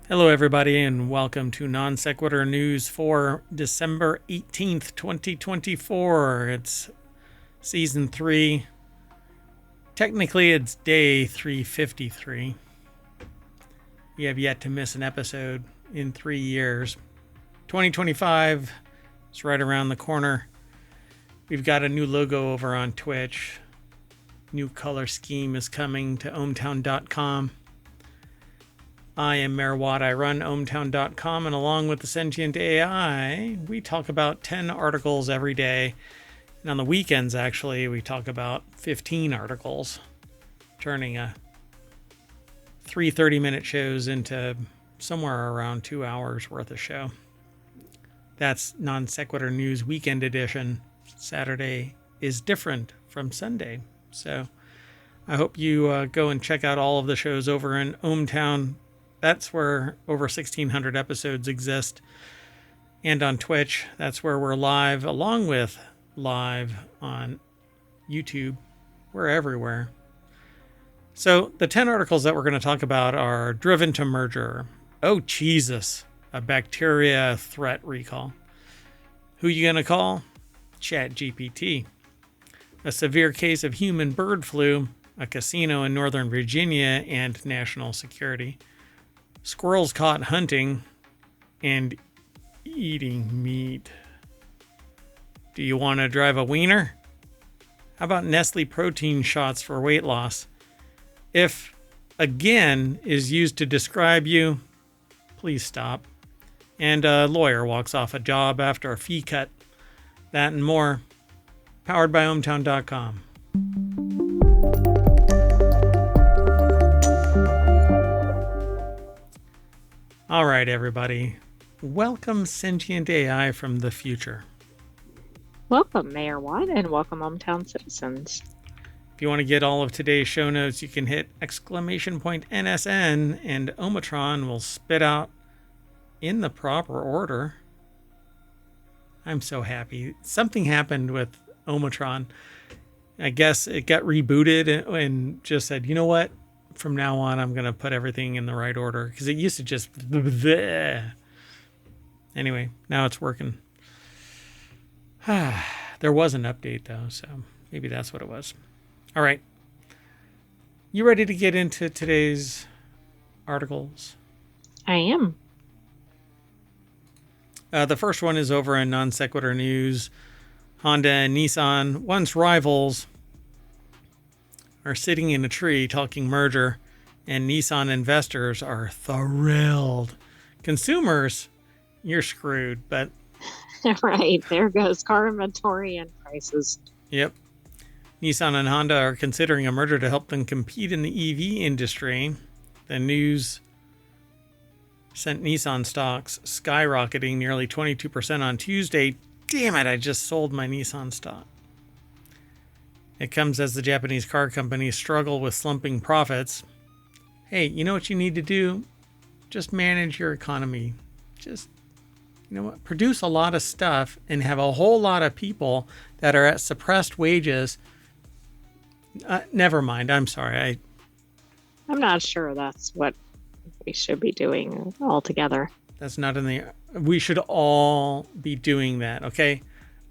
Hello, everybody, and welcome to Non Sequitur News for December 18th, 2024. It's Season 3. Technically, it's Day 353. You have yet to miss an episode in 3 years. 2025 is right around the corner. We've got a new logo over on Twitch. New color scheme is coming to ohmtown.com. I am Mayor Watt. I run ohmtown.com, and along with the Sentient AI, we talk about 10 articles every day. And on the weekends, actually, we talk about 15 articles, turning a 30-minute shows into somewhere around 2 hours worth of show. That's Non Sequitur News Weekend Edition. Saturday is different from Sunday. So I hope you go and check out all of the shows over in ohmtown. That's where over 1,600 episodes exist. And on Twitch, that's where we're live, along with live on YouTube. We're everywhere. So the 10 articles that we're going to talk about are driven to merger. Oh, Jesus. A bacteria threat recall. Who you going to call? ChatGPT. A severe case of human bird flu, a casino in Northern Virginia, and national security. Squirrels caught hunting and eating meat. Do you want to drive a wiener? How about Nestle protein shots for weight loss? If again is used to describe you, please stop. And a lawyer walks off a job after a fee cut. That and more. Powered by ohmtown.com. All right, everybody. Welcome, Sentient AI from the future. Welcome, Mayor Watt, and welcome, hometown citizens. If you want to get all of today's show notes, you can hit !NSN, and Omatron will spit out in the proper order. I'm so happy. Something happened with Omatron. I guess it got rebooted and just said, you know what? From now on, I'm going to put everything in the right order, because it used to just... Anyway, now it's working. There was an update, though, so maybe that's what it was. All right. You ready to get into today's articles? I am. The first one is over in Non Sequitur News. Honda and Nissan, once rivals, are sitting in a tree talking merger, and Nissan investors are thrilled. Consumers, you're screwed, but... Right, there goes car inventory and prices. Yep. Nissan and Honda are considering a merger to help them compete in the EV industry. The news sent Nissan stocks skyrocketing nearly 22% on Tuesday. Damn it, I just sold my Nissan stock. It comes as the Japanese car companies struggle with slumping profits. Hey, you know what you need to do? Just manage your economy. Just, you know what? Produce a lot of stuff and have a whole lot of people that are at suppressed wages. Never mind. I'm sorry. I'm not sure that's what we should be doing altogether. That's not in the... We should all be doing that, okay?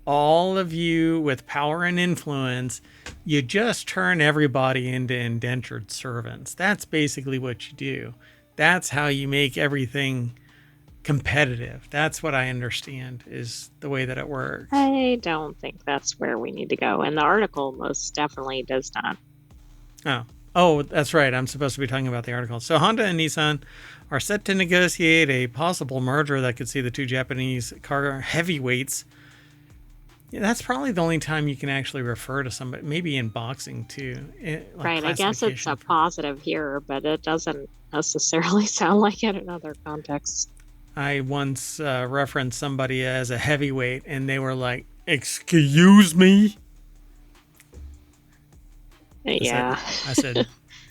All of you with power and influence, you just turn everybody into indentured servants. That's basically what you do. That's how you make everything competitive. That's what I understand is the way that it works. I don't think that's where we need to go. And the article most definitely does not. Oh, that's right. I'm supposed to be talking about the article. So Honda and Nissan are set to negotiate a possible merger that could see the two Japanese car heavyweights. Yeah, that's probably the only time you can actually refer to somebody, maybe in boxing too. Right, I guess it's a positive here, but it doesn't necessarily sound like it in other contexts. I once referenced somebody as a heavyweight, and they were like, "Excuse me?" Yeah.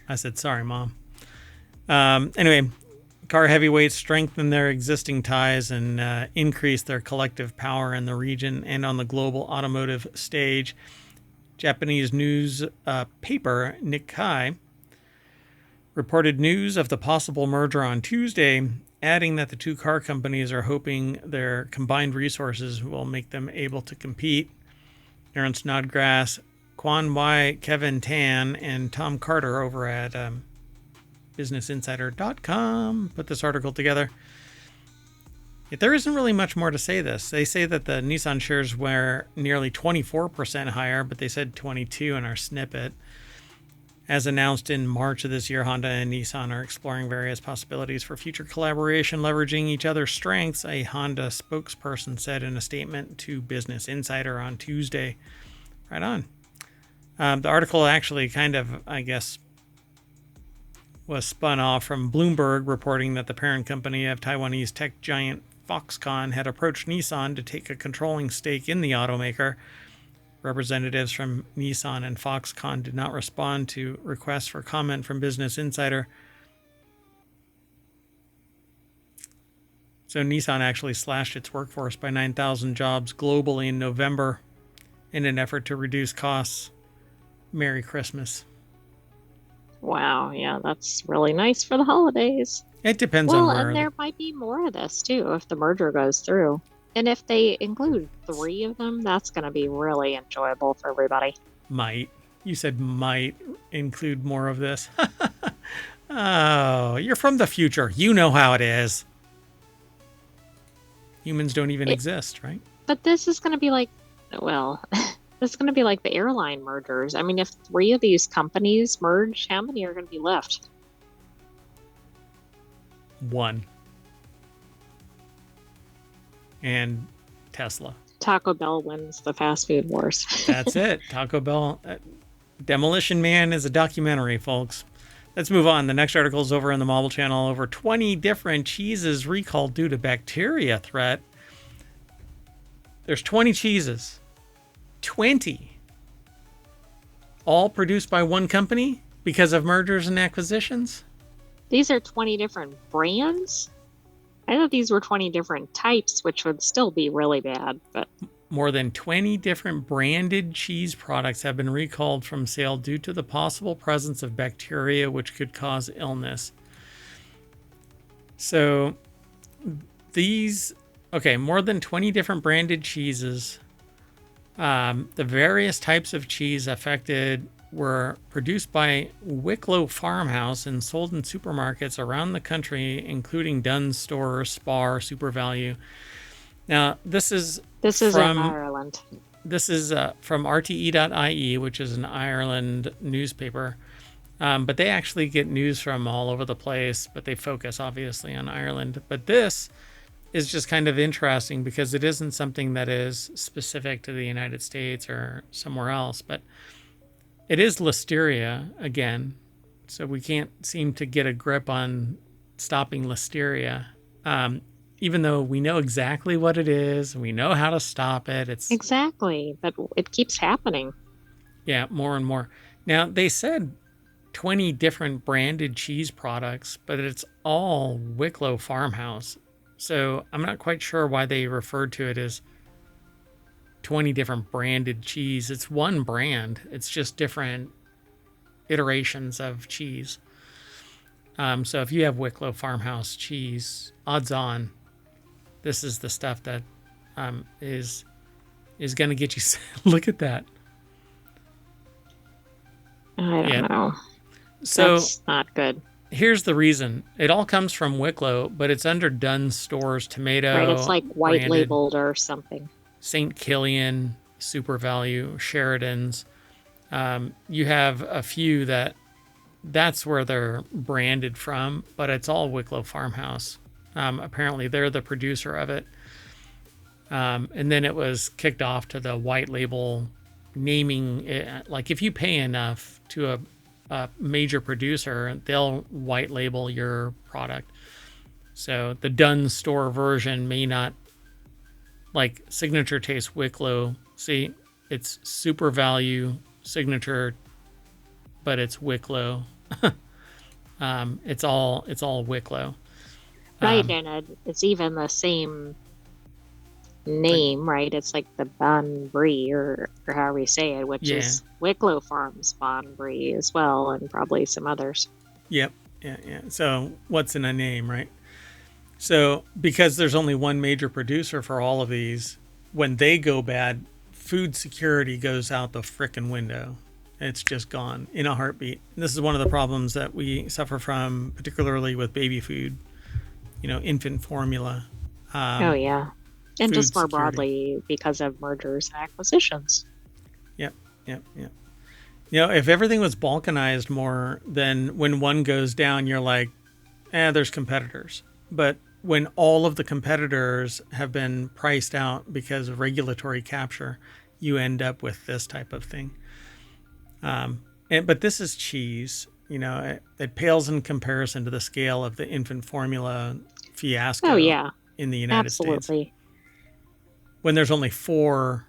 I said, sorry, Mom. Anyway, car heavyweights strengthen their existing ties and increase their collective power in the region and on the global automotive stage. Japanese news paper Nikkei reported news of the possible merger on Tuesday adding that the two car companies are hoping their combined resources will make them able to compete. Aaron Snodgrass, Quan Wai, Kevin Tan, and Tom Carter over at BusinessInsider.com put this article together. Yet there isn't really much more to say this. They say that the Nissan shares were nearly 24% higher, but they said 22 in our snippet. As announced in March of this year, Honda and Nissan are exploring various possibilities for future collaboration, leveraging each other's strengths, a Honda spokesperson said in a statement to Business Insider on Tuesday. Right on. The article actually kind of, I guess, was spun off from Bloomberg, reporting that the parent company of Taiwanese tech giant Foxconn had approached Nissan to take a controlling stake in the automaker. Representatives from Nissan and Foxconn did not respond to requests for comment from Business Insider. So Nissan actually slashed its workforce by 9,000 jobs globally in November in an effort to reduce costs. Merry Christmas. Wow, yeah, that's really nice for the holidays. It depends on where. Well, and there might be more of this too if the merger goes through. And if they include 3 of them, that's going to be really enjoyable for everybody. Might. You said might include more of this. Oh, you're from the future. You know how it is. Humans don't even exist, right? But this is going to be like, well, this is going to be like the airline mergers. I mean, if 3 of these companies merge, how many are going to be left? 1. And Tesla. Taco Bell wins the fast food wars. That's it. Taco Bell. Demolition Man is a documentary, folks. Let's move on. The next article is over in the Mobile Channel. Over 20 different cheeses recalled due to bacteria threat. There's 20 cheeses. 20. All produced by one company because of mergers and acquisitions? These are 20 different brands? I thought these were 20 different types, which would still be really bad. But more than 20 different branded cheese products have been recalled from sale due to the possible presence of bacteria which could cause illness. So more than 20 different branded cheeses. The various types of cheese affected were produced by Wicklow Farmhouse and sold in supermarkets around the country, including Dunn's Stores, Spar, Super Value. Now, this is from in Ireland. This is from RTE.ie, which is an Ireland newspaper. But they actually get news from all over the place, but they focus obviously on Ireland. But this is just kind of interesting because it isn't something that is specific to the United States or somewhere else, but it is listeria again. So we can't seem to get a grip on stopping listeria. Even though we know exactly what it is, we know how to stop it. Exactly, but it keeps happening. Yeah, more and more. Now, they said 20 different branded cheese products, but it's all Wicklow Farmhouse. So I'm not quite sure why they referred to it as 20 different branded cheese. It's one brand. It's just different iterations of cheese. So if you have Wicklow Farmhouse cheese, odds on, this is the stuff that is going to get you. Look at that. I don't know. So that's not good. Here's the reason. It all comes from Wicklow, but it's under Dunn's Stores tomato. Right, it's like white branded, labeled or something. St. Killian, Super Value, Sheridan's. You have a few that's where they're branded from, but it's all Wicklow Farmhouse. Apparently, they're the producer of it. And then it was kicked off to the white label naming. Like if you pay enough to a major producer, they'll white label your product. So the Dunn's Store version may not, like Signature Taste Wicklow. See, it's Super Value Signature, but it's Wicklow. It's all Wicklow. Right, and it's even the same name, right? It's like the Bon Brie, or however you say it, which is Wicklow Farms Bon Brie as well, and probably some others. Yep. Yeah. So what's in a name, right? So because there's only one major producer for all of these, when they go bad, food security goes out the frickin' window. It's just gone in a heartbeat. And this is one of the problems that we suffer from, particularly with baby food, infant formula. Oh, yeah. And Food just more security. broadly because of mergers and acquisitions. Yep. If everything was balkanized more, then when one goes down, you're like, there's competitors. But when all of the competitors have been priced out because of regulatory capture, you end up with this type of thing. But this is cheese. It pales in comparison to the scale of the infant formula fiasco Oh, yeah. in the United States. Absolutely. When there's only four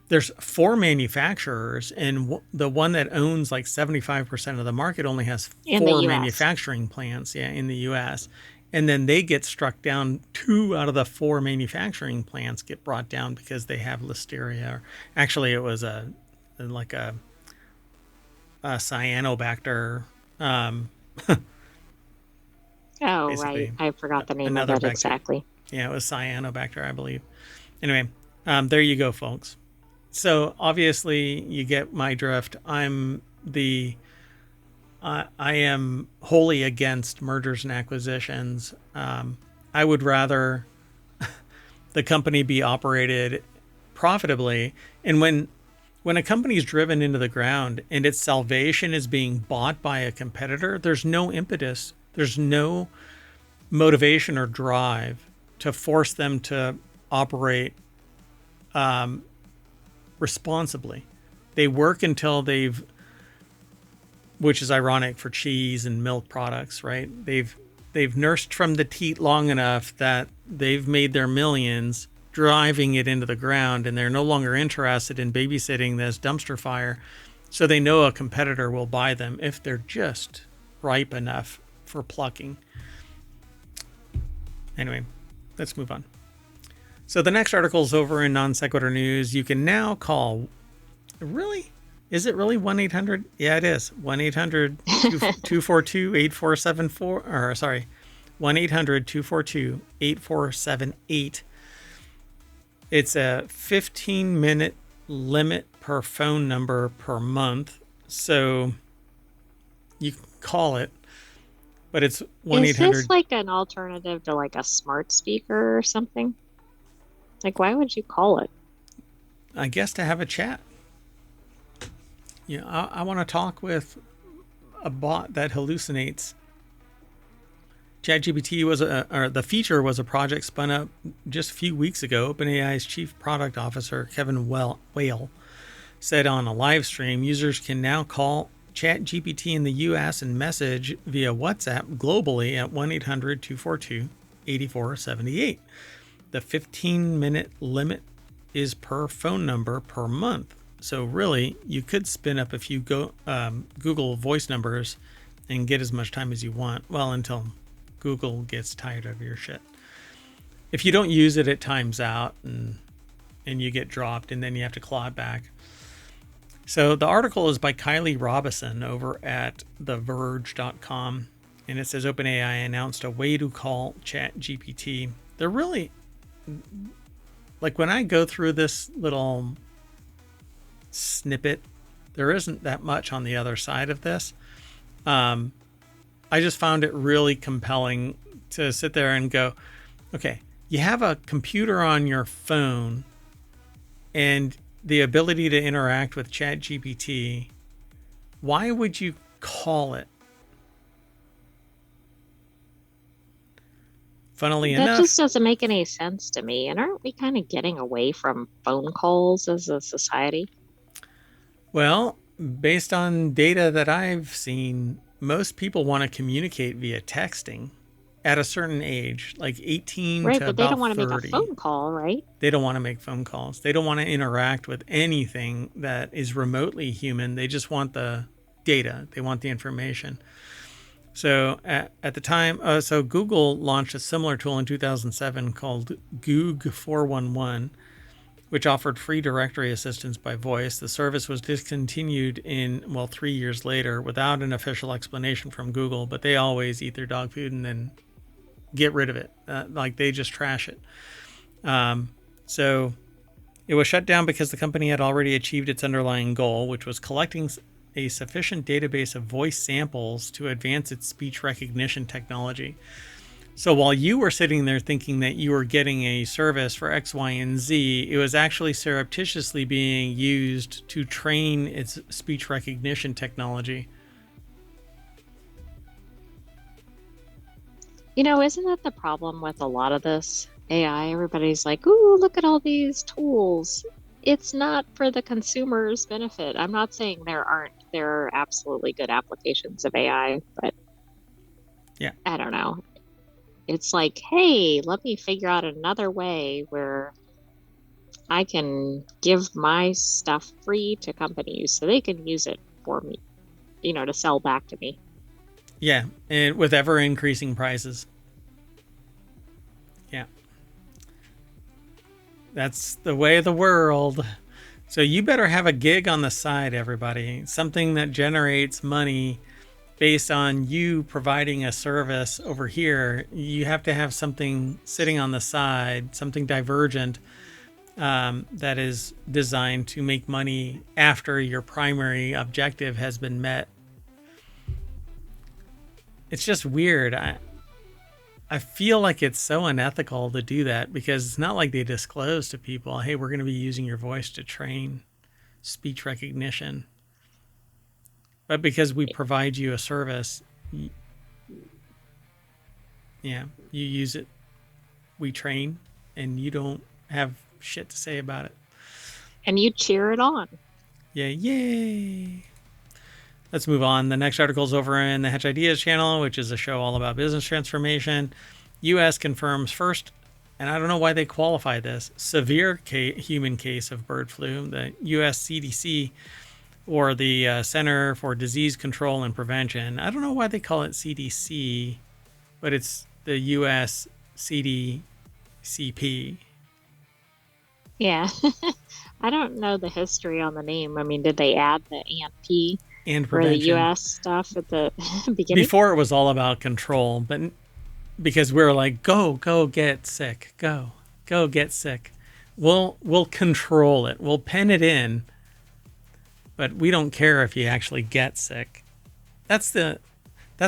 manufacturers, and the one that owns like 75% of the market only has four manufacturing plants in the US. And then they get struck down. 2 out of the 4 manufacturing plants get brought down because they have listeria. Actually, it was a cyanobacter. Oh, right. I forgot the name of it exactly. Yeah, it was cyanobacter, I believe. Anyway, there you go, folks. So obviously you get my drift. I am wholly against mergers and acquisitions. I would rather the company be operated profitably. And when a company is driven into the ground and its salvation is being bought by a competitor, there's no impetus, there's no motivation or drive to force them to operate responsibly. They work until which is ironic for cheese and milk products, right? They've nursed from the teat long enough that they've made their millions driving it into the ground, and they're no longer interested in babysitting this dumpster fire. So they know a competitor will buy them if they're just ripe enough for plucking. Anyway, let's move on. So the next article is over in Non Sequitur News. You can now call. Really? Is it really 1-800? Yeah, it is. 1-800-242-8474. Or sorry, 1-800-242-8478. It's a 15-minute limit per phone number per month. So you can call it, but it's 1-800. Is this like an alternative to like a smart speaker or something? Like, why would you call it? I guess to have a chat. I want to talk with a bot that hallucinates. ChatGPT the feature was a project spun up just a few weeks ago. OpenAI's chief product officer, Kevin Whale, said on a live stream, users can now call ChatGPT in the US and message via WhatsApp globally at 1-800-242-8478. The 15-minute limit is per phone number per month. So really, you could spin up a few Google voice numbers and get as much time as you want. Well, until Google gets tired of your shit. If you don't use it, it times out and you get dropped, and then you have to claw it back. So the article is by Kylie Robison over at TheVerge.com, and it says OpenAI announced a way to call ChatGPT. They're really, like, when I go through this little snippet, there isn't that much on the other side of this. I just found it really compelling to sit there and go, okay, you have a computer on your phone and the ability to interact with ChatGPT. Why would you call it? Funnily enough, that just doesn't make any sense to me. And aren't we kind of getting away from phone calls as a society? Well, based on data that I've seen, most people want to communicate via texting at a certain age, like 18 right, to but they don't want to 30. make a phone call, right? They don't want to make phone calls. They don't want to interact with anything that is remotely human. They just want the data. They want the information. So at the time, so Google launched a similar tool in 2007 called Goog 411, which offered free directory assistance by voice. The service was discontinued 3 years later without an official explanation from Google, but they always eat their dog food and then get rid of it. Like they just trash it. So it was shut down because the company had already achieved its underlying goal, which was collecting a sufficient database of voice samples to advance its speech recognition technology. So while you were sitting there thinking that you were getting a service for X, Y, and Z, it was actually surreptitiously being used to train its speech recognition technology. You know, isn't that the problem with a lot of this AI? Everybody's like, ooh, look at all these tools. It's not for the consumer's benefit. I'm not saying there are absolutely good applications of AI, but yeah, I don't know. It's like, hey, let me figure out another way where I can give my stuff free to companies so they can use it for me, to sell back to me. Yeah, and with ever increasing prices. Yeah. That's the way of the world. So you better have a gig on the side, everybody. Something that generates money based on you providing a service over here. You have to have something sitting on the side, something divergent that is designed to make money after your primary objective has been met. It's just weird. I feel like it's so unethical to do that because it's not like they disclose to people, hey, we're going to be using your voice to train speech recognition. But because we provide you a service, you use it, we train, and you don't have shit to say about it. And you cheer it on. Yeah, yay. Let's move on. The next article is over in the Hedge Ideas channel, which is a show all about business transformation. U.S. confirms first, and I don't know why they qualify this, severe human case of bird flu. The U.S. CDC, or the Center for Disease Control and Prevention. I don't know why they call it CDC, but it's the U.S. CDCP. Yeah. I don't know the history on the name. I mean, did they add the ANP and for the U.S. stuff at the beginning? Before it was all about control, but because we were like, go get sick, go get sick. We'll control it. We'll pen it in, but we don't care if you actually get sick. That's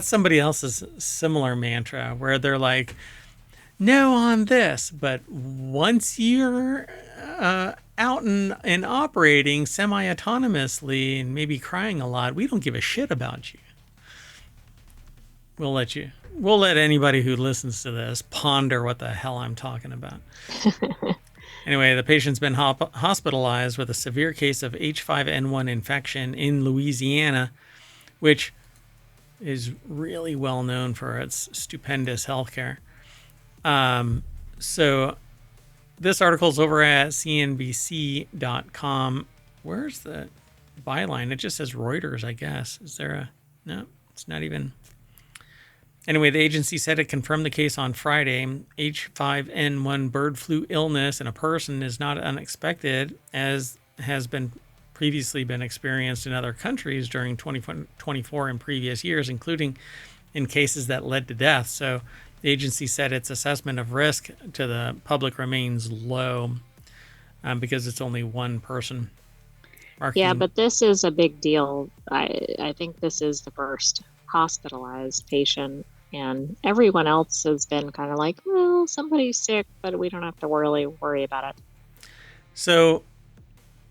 somebody else's similar mantra where they're like, no on this, but once you're out and operating semi-autonomously and maybe crying a lot, we don't give a shit about you. We'll let anybody who listens to this ponder what the hell I'm talking about. Anyway, the patient's been hospitalized with a severe case of H5N1 infection in Louisiana, which is really well known for its stupendous healthcare. So this article is over at cnbc.com. Where's the byline? It just says Reuters, I guess. Is there a... No, it's not even... Anyway, the agency said it confirmed the case on Friday. H5N1 bird flu illness in a person is not unexpected, as has been previously been experienced in other countries during 2024 and previous years, including in cases that led to death. So the agency said its assessment of risk to the public remains low because it's only one person. Yeah, but this is a big deal. I think this is the first hospitalized patient, and everyone else has been kind of like, well, somebody's sick, but we don't have to really worry about it. So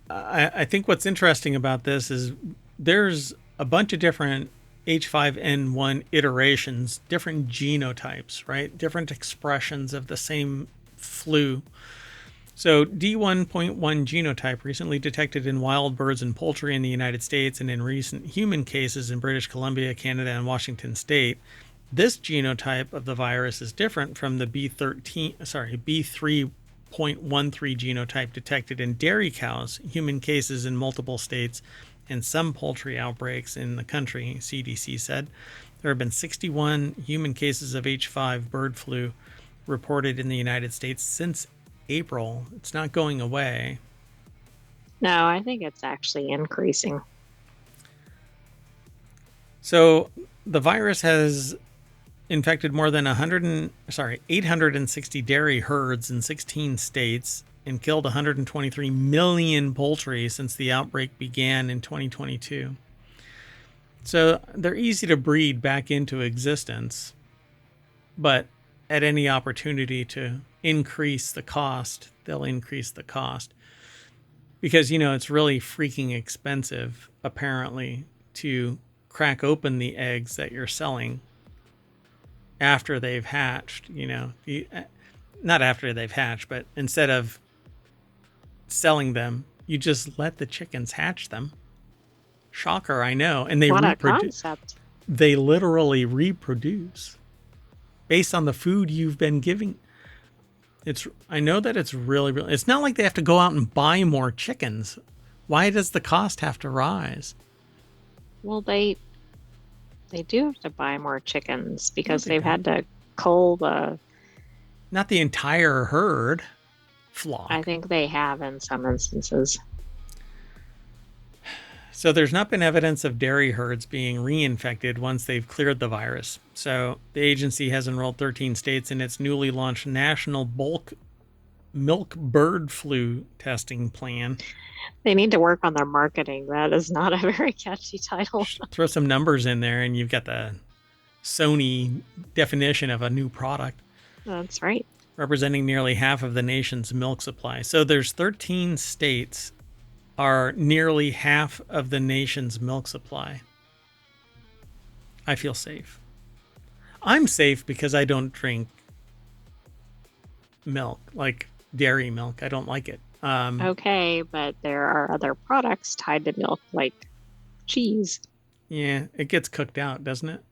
I think what's interesting about this is there's a bunch of different H5N1 iterations, different genotypes, right? Different expressions of the same flu. So D1.1 genotype recently detected in wild birds and poultry in the United States and in recent human cases in British Columbia, Canada, and Washington State. This genotype of the virus is different from the B3.13 genotype detected in dairy cows, human cases in multiple states, and some poultry outbreaks in the country, CDC said. There have been 61 human cases of H5 bird flu reported in the United States since April. It's not going away. No, I think it's actually increasing. So the virus has infected more than 860 dairy herds in 16 states and killed 123 million poultry since the outbreak began in 2022. So they're easy to breed back into existence, but at any opportunity to increase the cost, they'll increase the cost. Because, it's really freaking expensive, apparently, to crack open the eggs that you're selling after they've hatched, not after they've hatched, but instead of selling them, you just let the chickens hatch them. Shocker, I know. And they What a reproduce. concept. They literally reproduce based on the food you've been giving. I know that it's really, it's not like they have to go out and buy more chickens. Why does the cost have to rise? Well, they do have to buy more chickens because No, they they've had don't. to cull the. Not the entire herd flock. I think they have in some instances. So there's not been evidence of dairy herds being reinfected once they've cleared the virus. So the agency has enrolled 13 states in its newly launched national bulk milk bird flu testing plan. They need to work on their marketing. That is not a very catchy title. Throw some numbers in there and you've got the Sony definition of a new product. That's right. Representing nearly half of the nation's milk supply. So there's 13 states are nearly half of the nation's milk supply. I feel safe. I'm safe because I don't drink milk, like dairy milk. I don't like it. Okay, but there are other products tied to milk, like cheese. Yeah, it gets cooked out, doesn't it?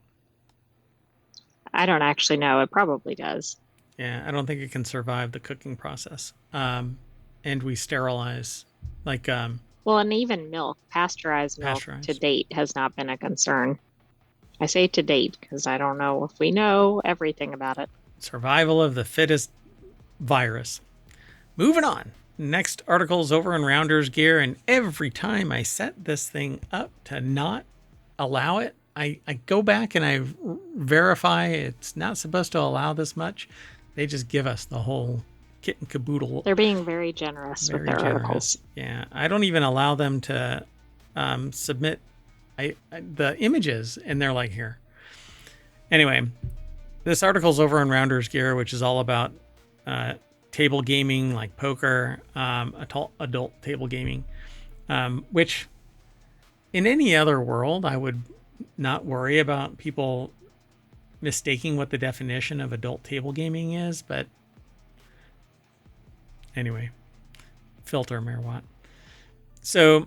I don't actually know. It probably does. Yeah, I don't think it can survive the cooking process. And we sterilize, like Well, and even milk, pasteurized milk to date has not been a concern. I say to date because I don't know if we know everything about it. Survival of the fittest virus. Moving on. Next article is over in Rounders Gear, and every time I set this thing up to not allow it, I go back and I verify it's not supposed to allow this much. They just give us the whole kit and caboodle. They're being very generous with their articles. Yeah, I don't even allow them to submit the images, and they're like, here. Anyway, this article's over on Rounders Gear, which is all about table gaming, like poker, adult table gaming, which in any other world, I would not worry about people mistaking what the definition of adult table gaming is, but anyway, filter Merwatt. So,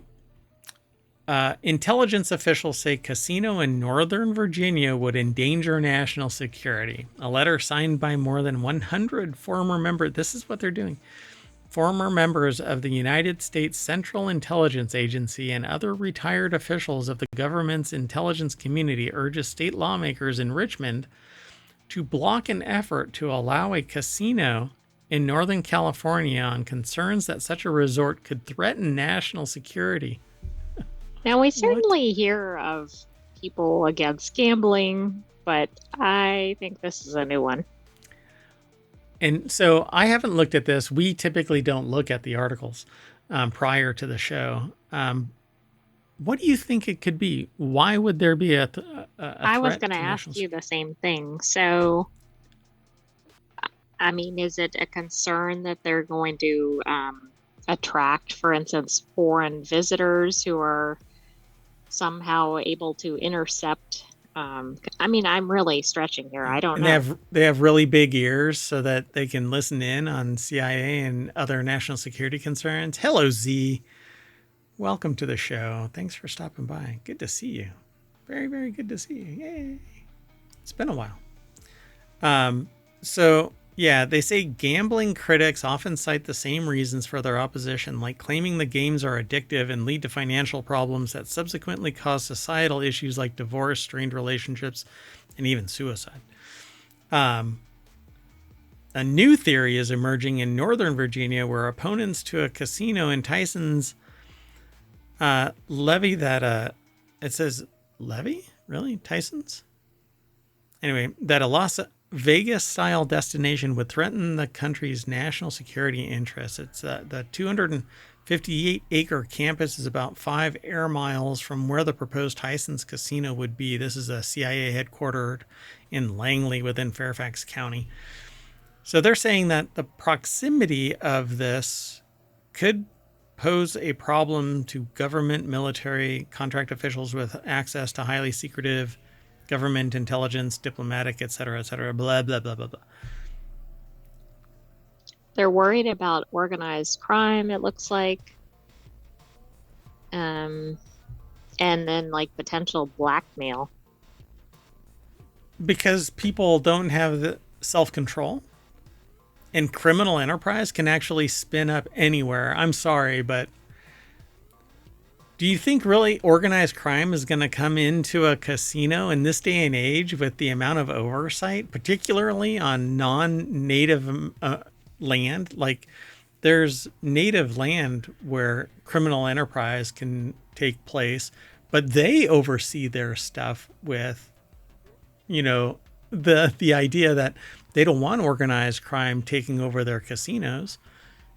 intelligence officials say casino in Northern Virginia would endanger national security. A letter signed by more than 100 former members. This is what they're doing. Former members of the United States Central Intelligence Agency and other retired officials of the government's intelligence community urges state lawmakers in Richmond to block an effort to allow a casino in Northern California on concerns that such a resort could threaten national security. Now, we certainly hear of people against gambling, but I think this is a new one. And so I haven't looked at this. We typically don't look at the articles prior to the show. What do you think it could be? Why would there be a threat? I was going to ask you the same thing. So, I mean, is it a concern that they're going to attract, for instance, foreign visitors who are somehow able to intercept? I mean, I'm really stretching here. I don't know. They have really big ears so that they can listen in on CIA and other national security concerns. Hello, Z. Welcome to the show. Thanks for stopping by. Good to see you. Very, very good to see you. Yay. It's been a while. So, yeah, they say gambling critics often cite the same reasons for their opposition, like claiming the games are addictive and lead to financial problems that subsequently cause societal issues like divorce, strained relationships, and even suicide. A new theory is emerging in Northern Virginia where opponents to a casino in Tyson's levy that, it says levy? Really? Tyson's? Anyway, that a Las Vegas-style destination would threaten the country's national security interests. It's the 258-acre campus is about 5 air miles from where the proposed Tyson's Casino would be. This is a CIA headquartered in Langley within Fairfax County. So they're saying that the proximity of this could pose a problem to government, military, contract officials with access to highly secretive government intelligence, diplomatic, et cetera, blah, blah, blah, blah, blah. They're worried about organized crime, it looks like. And then like potential blackmail. Because people don't have the self-control. And criminal enterprise can actually spin up anywhere. I'm sorry, but do you think really organized crime is going to come into a casino in this day and age with the amount of oversight, particularly on non-native land? Like, there's native land where criminal enterprise can take place, but they oversee their stuff with, you know, the idea that they don't want organized crime taking over their casinos.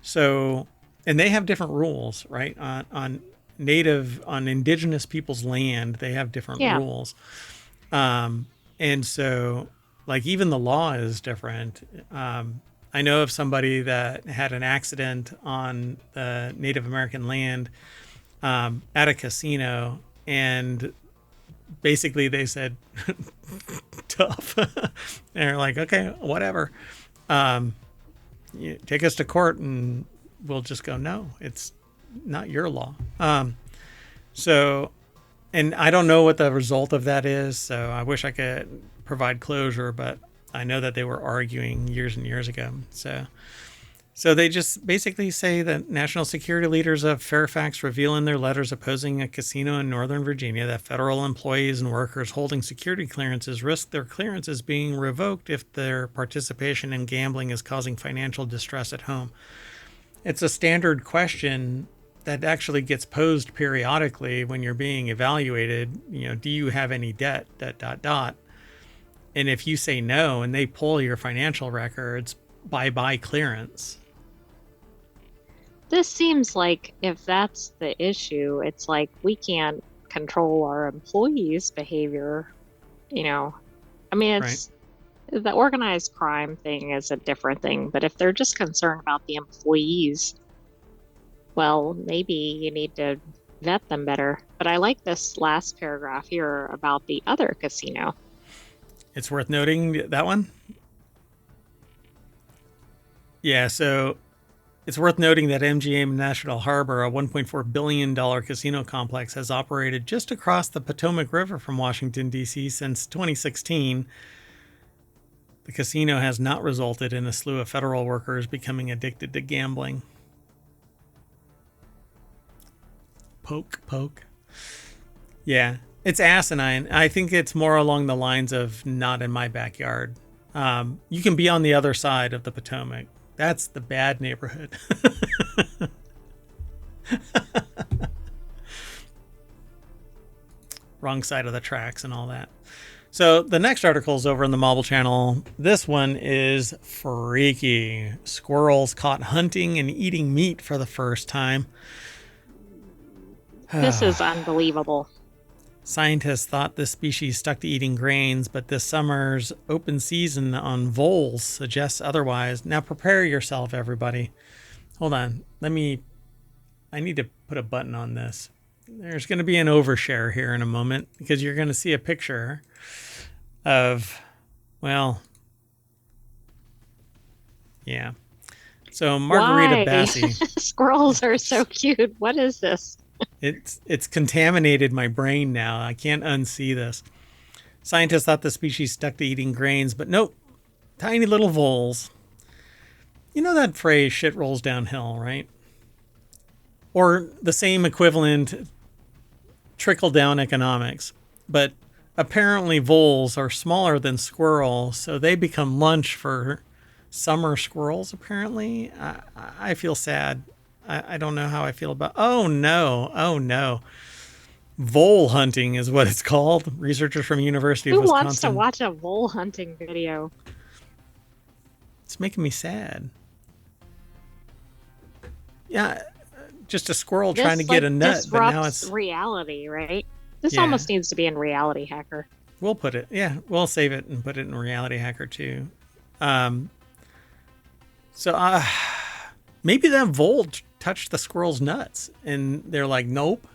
So, and they have different rules, right? On indigenous people's land, they have different rules. And so, like, even the law is different. I know of somebody that had an accident on the Native American land at a casino, and basically they said, tough. And they're like, okay, whatever. You take us to court and we'll just go, no, it's not your law. So, and I don't know what the result of that is. So I wish I could provide closure, but I know that they were arguing years and years ago. So they just basically say that national security leaders of Fairfax reveal in their letters opposing a casino in Northern Virginia that federal employees and workers holding security clearances risk their clearances being revoked if their participation in gambling is causing financial distress at home. It's a standard question that actually gets posed periodically when you're being evaluated. You know, do you have any debt? ... And if you say no and they pull your financial records, bye-bye clearance. This seems like if that's the issue, it's like we can't control our employees' behavior. You know, I mean, it's right. The organized crime thing is a different thing, but if they're just concerned about the employees, well, maybe you need to vet them better. But I like this last paragraph here about the other casino. It's worth noting that one. Yeah, so it's worth noting that MGM National Harbor, a $1.4 billion casino complex, has operated just across the Potomac River from Washington, D.C. since 2016. The casino has not resulted in a slew of federal workers becoming addicted to gambling. Poke. Yeah, it's asinine. I think it's more along the lines of not in my backyard. You can be on the other side of the Potomac. That's the bad neighborhood. Wrong side of the tracks and all that. So the next article is over on the Marble Channel. This one is freaky. Squirrels caught hunting and eating meat for the first time. This is unbelievable. Scientists thought this species stuck to eating grains, but this summer's open season on voles suggests otherwise. Now prepare yourself, everybody. Hold on. I need to put a button on this. There's going to be an overshare here in a moment because you're going to see a picture of, well, yeah. So Margarita Bassi. Squirrels are so cute. What is this? It's contaminated my brain now. I can't unsee this. Scientists thought the species stuck to eating grains, but nope. Tiny little voles. You know that phrase, shit rolls downhill, right? Or the same equivalent, trickle-down economics. But apparently voles are smaller than squirrels, so they become lunch for summer squirrels, apparently. I feel sad. I don't know how I feel about... Oh, no. Vole hunting is what it's called. Researchers from University of Who wants to Wisconsin. watch a vole hunting video? It's making me sad. Yeah, just a squirrel trying to get a nut, but now disrupts it's reality, right? This yeah. almost needs to be in RealityHacker. We'll put it. Yeah, we'll save it and put it in RealityHacker too. So maybe that vole touched the squirrel's nuts, and they're like, nope.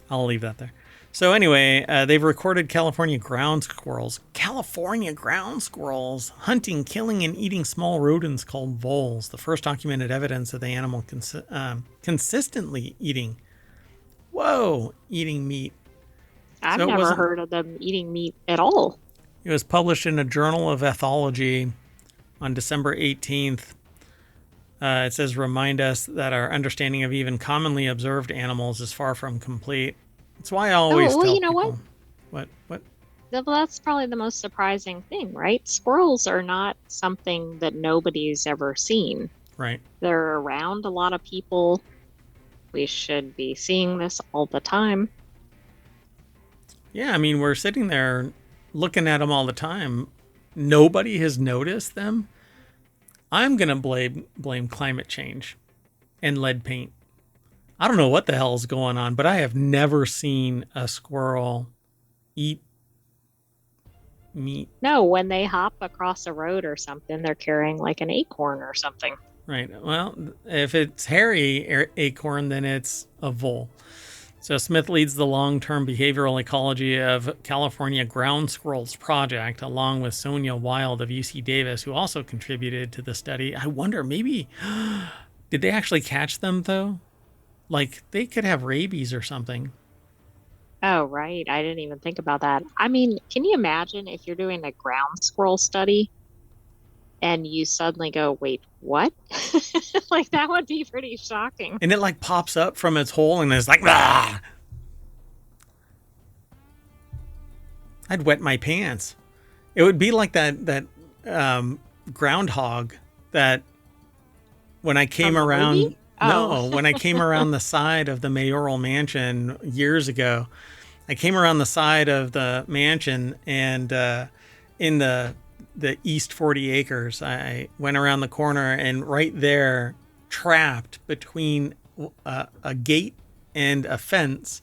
I'll leave that there. So anyway, they've recorded California ground squirrels. California ground squirrels hunting, killing, and eating small rodents called voles. The first documented evidence of the animal consistently eating. Whoa, eating meat. I've never heard of them eating meat at all. It was published in a Journal of Ethology on December 18th. It says, remind us that our understanding of even commonly observed animals is far from complete. That's why I always tell you know people. What? Well, that's probably the most surprising thing, right? Squirrels are not something that nobody's ever seen. Right. They're around a lot of people. We should be seeing this all the time. Yeah, I mean, we're sitting there looking at them all the time. Nobody has noticed them. I'm going to blame climate change and lead paint. I don't know what the hell is going on, but I have never seen a squirrel eat meat. No, when they hop across a road or something, they're carrying like an acorn or something. Right. Well, if it's hairy acorn, then it's a vole. So Smith leads the long-term behavioral ecology of California ground squirrels project, along with Sonia Wild of UC Davis, who also contributed to the study. I wonder, maybe, did they actually catch them, though? Like, they could have rabies or something. Oh, right. I didn't even think about that. I mean, can you imagine if you're doing a ground squirrel study and you suddenly go, wait, what? Like, that would be pretty shocking. And it, like, pops up from its hole and it's like, ah! I'd wet my pants. It would be like that groundhog that when I came around... No, when I came around the side of the mayoral mansion years ago, I came around the side of the mansion and in the East 40 acres, I went around the corner and right there, trapped between a gate and a fence,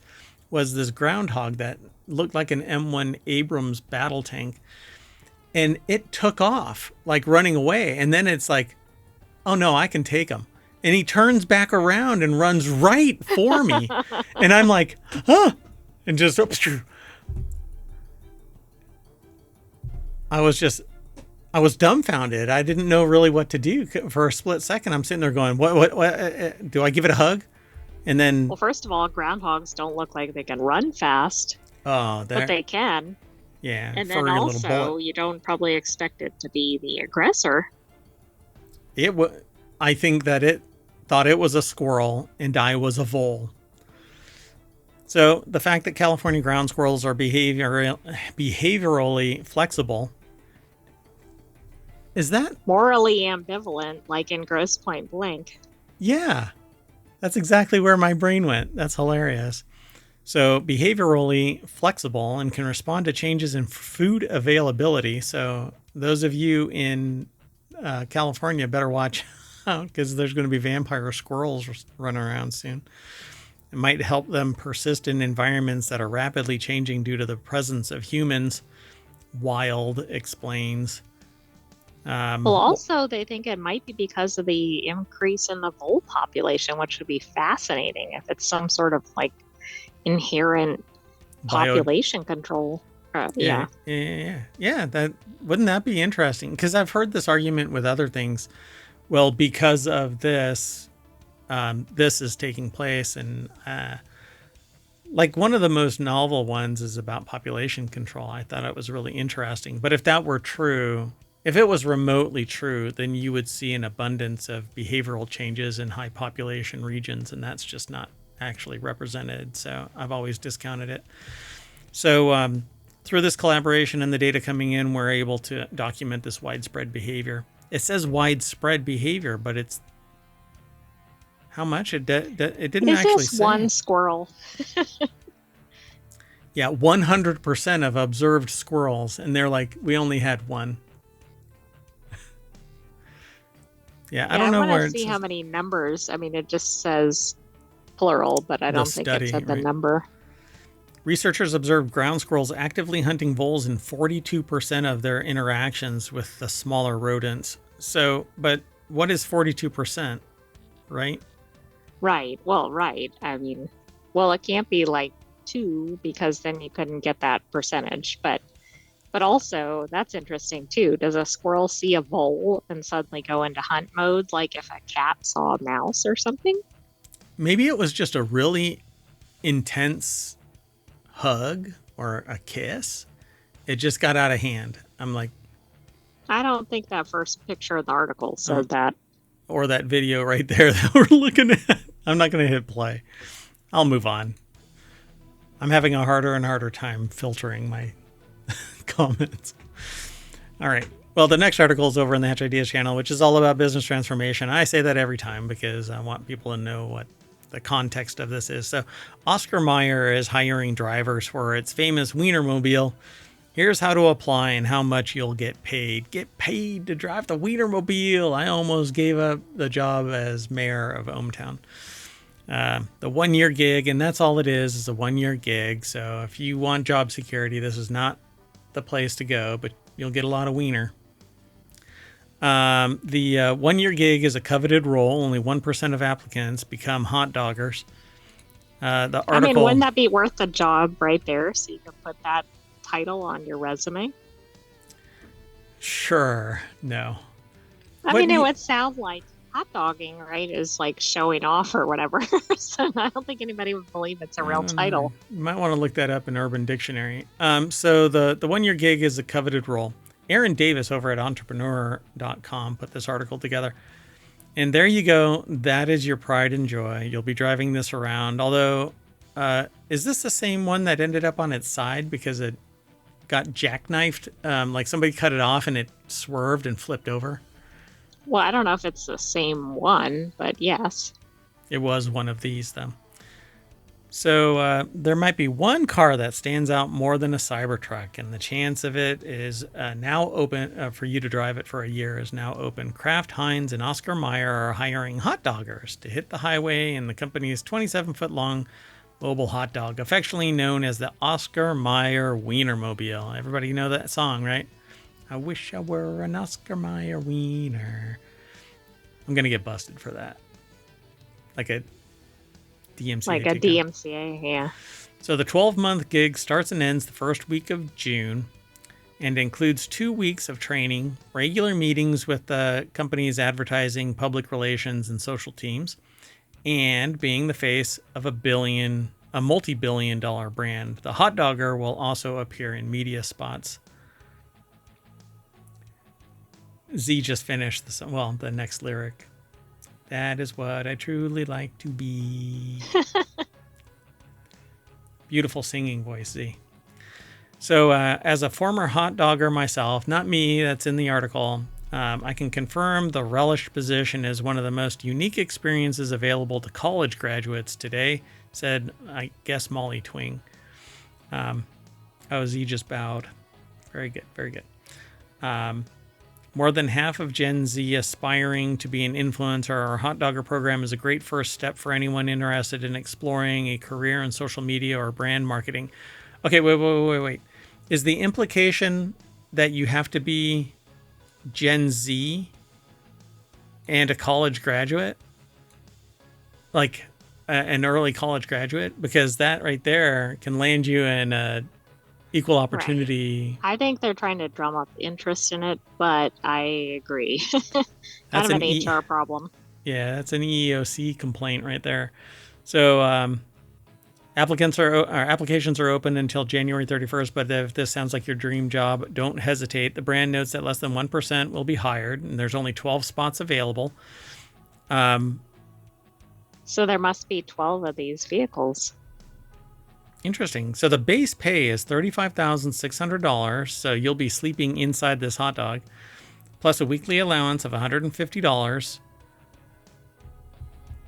was this groundhog that looked like an M1 Abrams battle tank. And it took off, like running away. And then it's like, oh no, I can take him. And he turns back around and runs right for me. And I'm like, huh? And just, I was dumbfounded. I didn't know really what to do. For a split second, I'm sitting there going, what do I give it a hug? And then... Well, first of all, groundhogs don't look like they can run fast. Oh, but they can. Yeah. And then also, you don't probably expect it to be the aggressor. I think that it thought it was a squirrel and I was a vole. So the fact that California ground squirrels are behaviorally flexible, is that morally ambivalent, like in Grosse Pointe Blank? Yeah, that's exactly where my brain went. That's hilarious. So behaviorally flexible and can respond to changes in food availability. So those of you in California better watch out because there's going to be vampire squirrels running around soon. It might help them persist in environments that are rapidly changing due to the presence of humans. Wild explains. Well, also, they think it might be because of the increase in the vole population, which would be fascinating if it's some sort of like inherent population control. Yeah. That wouldn't that be interesting? Because I've heard this argument with other things. Well, because of this, this is taking place, and like one of the most novel ones is about population control. I thought it was really interesting. But if that were true, if it was remotely true, then you would see an abundance of behavioral changes in high population regions, and that's just not actually represented. So I've always discounted it. So through this collaboration and the data coming in, we're able to document this widespread behavior. It says widespread behavior, but it's How much? It didn't Is actually this say. one squirrel? Yeah, 100% of observed squirrels, and they're like, we only had one. Yeah, I don't know want to where it see how says many numbers. I mean, it just says plural, but I the don't think it study, said the right? number. Researchers observed ground squirrels actively hunting voles in 42% of their interactions with the smaller rodents. So, but what is 42%, right? Right. Well, right. I mean, well, it can't be like 2 because then you couldn't get that percentage. But also that's interesting too. Does a squirrel see a vole and suddenly go into hunt mode like if a cat saw a mouse or something? Maybe it was just a really intense hug or a kiss. It just got out of hand. I'm like, I don't think that first picture of the article oh, said that. or that video right there that we're looking at. I'm not going to hit play. I'll move on. I'm having a harder and harder time filtering my comments. All right. Well, the next article is over in the Hatch Ideas channel, which is all about business transformation. I say that every time because I want people to know what the context of this is. So, Oscar Mayer is hiring drivers for its famous Wienermobile. Here's how to apply and how much you'll get paid. Get paid to drive the Wienermobile. I almost gave up the job as mayor of ohmTown. The 1 year gig, and that's all it is a 1 year gig. So if you want job security, this is not the place to go, but you'll get a lot of wiener. The 1 year gig is a coveted role. Only 1% of applicants become hot doggers. The article, I mean, wouldn't that be worth the job right there so you can put that title on your resume? Sure, no. I mean, it would sound like hot dogging, right? Is like showing off or whatever. So I don't think anybody would believe it's a real title. You might want to look that up in Urban Dictionary. So the 1 year gig is a coveted role. Aaron Davis over at entrepreneur.com put this article together. And there you go. That is your pride and joy. You'll be driving this around. Although, is this the same one that ended up on its side because it got jackknifed? Like somebody cut it off and it swerved and flipped over? Well, I don't know if it's the same one, but yes. It was one of these, though. So there might be one car that stands out more than a Cybertruck, and the chance of it is now open for you to drive it for a year is now open. Kraft Heinz and Oscar Mayer are hiring hot doggers to hit the highway in the company's 27-foot-long mobile hot dog, affectionately known as the Oscar Mayer Wienermobile. Everybody know that song, right? I wish I were an Oscar Mayer wiener. I'm going to get busted for that. Like a DMCA. Like a DMCA, yeah. So the 12-month gig starts and ends the first week of June and includes 2 weeks of training, regular meetings with the company's advertising, public relations, and social teams, and being the face of a multi-billion-dollar brand. The hot dogger will also appear in media spots. Z just finished the next lyric. That is what I truly like to be. Beautiful singing voice, Z. So as a former hot dogger myself, not me, that's in the article, I can confirm the relished position is one of the most unique experiences available to college graduates today, said, I guess, Molly Twing. Z just bowed. Very good, very good. More than half of Gen Z aspiring to be an influencer. Our Hot Dogger program is a great first step for anyone interested in exploring a career in social media or brand marketing. Okay, wait. Is the implication that you have to be Gen Z and a college graduate? Like an early college graduate? Because that right there can land you in a equal opportunity. Right. I think they're trying to drum up interest in it, but I agree. Kind of an HR problem. Yeah, that's an EEOC complaint right there. So applications are open until January 31st, but if this sounds like your dream job, don't hesitate. The brand notes that less than 1% will be hired, and there's only 12 spots available. So there must be 12 of these vehicles. Interesting. So the base pay is $35,600. So you'll be sleeping inside this hot dog, plus a weekly allowance of $150.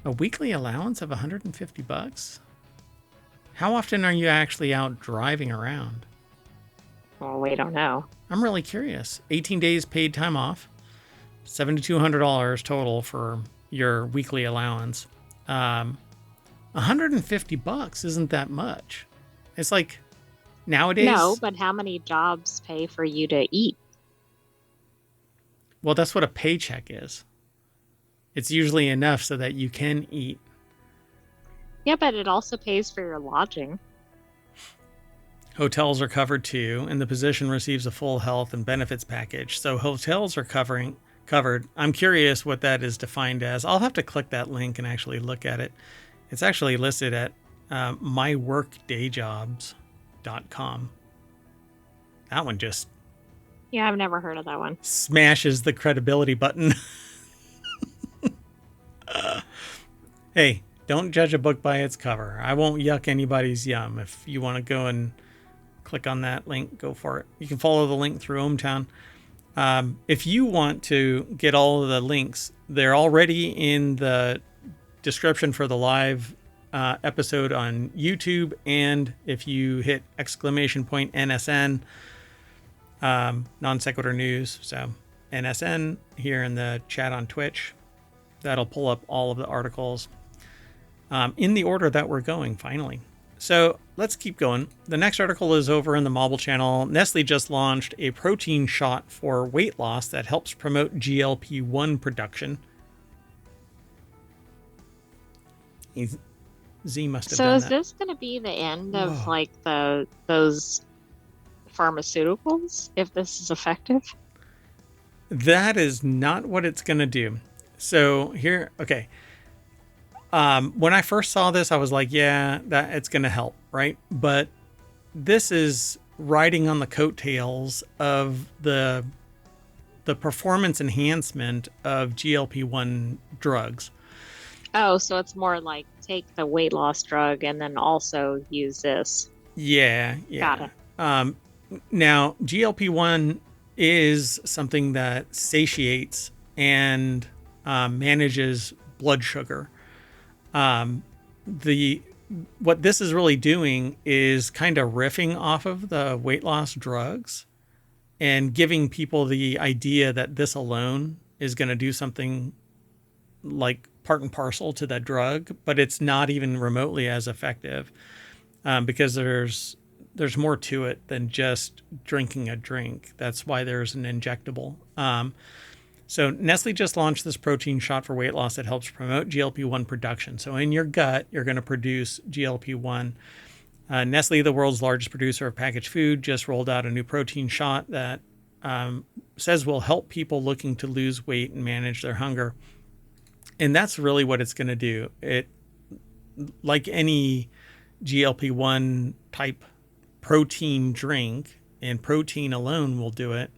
A weekly allowance of $150? How often are you actually out driving around? Well, we don't know. I'm really curious. 18 days paid time off, $7,200 total for your weekly allowance. $150 isn't that much. It's like nowadays. No, but how many jobs pay for you to eat? Well, that's what a paycheck is. It's usually enough so that you can eat. Yeah, but it also pays for your lodging. Hotels are covered too, and the position receives a full health and benefits package. So hotels are covered. I'm curious what that is defined as. I'll have to click that link and actually look at it. It's actually listed at myworkdayjobs.com. That one just... Yeah, I've never heard of that one. Smashes the credibility button. Hey, don't judge a book by its cover. I won't yuck anybody's yum. If you want to go and click on that link, go for it. You can follow the link through ohmTown. If you want to get all of the links, they're already in the description for the live episode on YouTube. And if you hit !NSN, Non Sequitur News, so NSN here in the chat on Twitch, that'll pull up all of the articles in the order that we're going, finally. So let's keep going. The next article is over in the Mobile channel. Nestle just launched a protein shot for weight loss that helps promote GLP-1 production. Z must have done that. So is this going to be the end of like those pharmaceuticals, if this is effective? That is not what it's going to do. So here, okay. When I first saw this, I was like, yeah, that it's going to help, right? But this is riding on the coattails of the performance enhancement of GLP-1 drugs. Oh, so it's more like take the weight loss drug and then also use this. Yeah. Got it. Now, GLP-1 is something that satiates and manages blood sugar. What this is really doing is kind of riffing off of the weight loss drugs and giving people the idea that this alone is going to do something like part and parcel to that drug, but it's not even remotely as effective because there's more to it than just drinking a drink. That's why there's an injectable. So Nestle just launched this protein shot for weight loss that helps promote GLP-1 production. So in your gut, you're going to produce GLP-1. Nestle, the world's largest producer of packaged food, just rolled out a new protein shot that says will help people looking to lose weight and manage their hunger. And that's really what it's going to do. It, like any GLP-1 type protein drink, and protein alone will do it,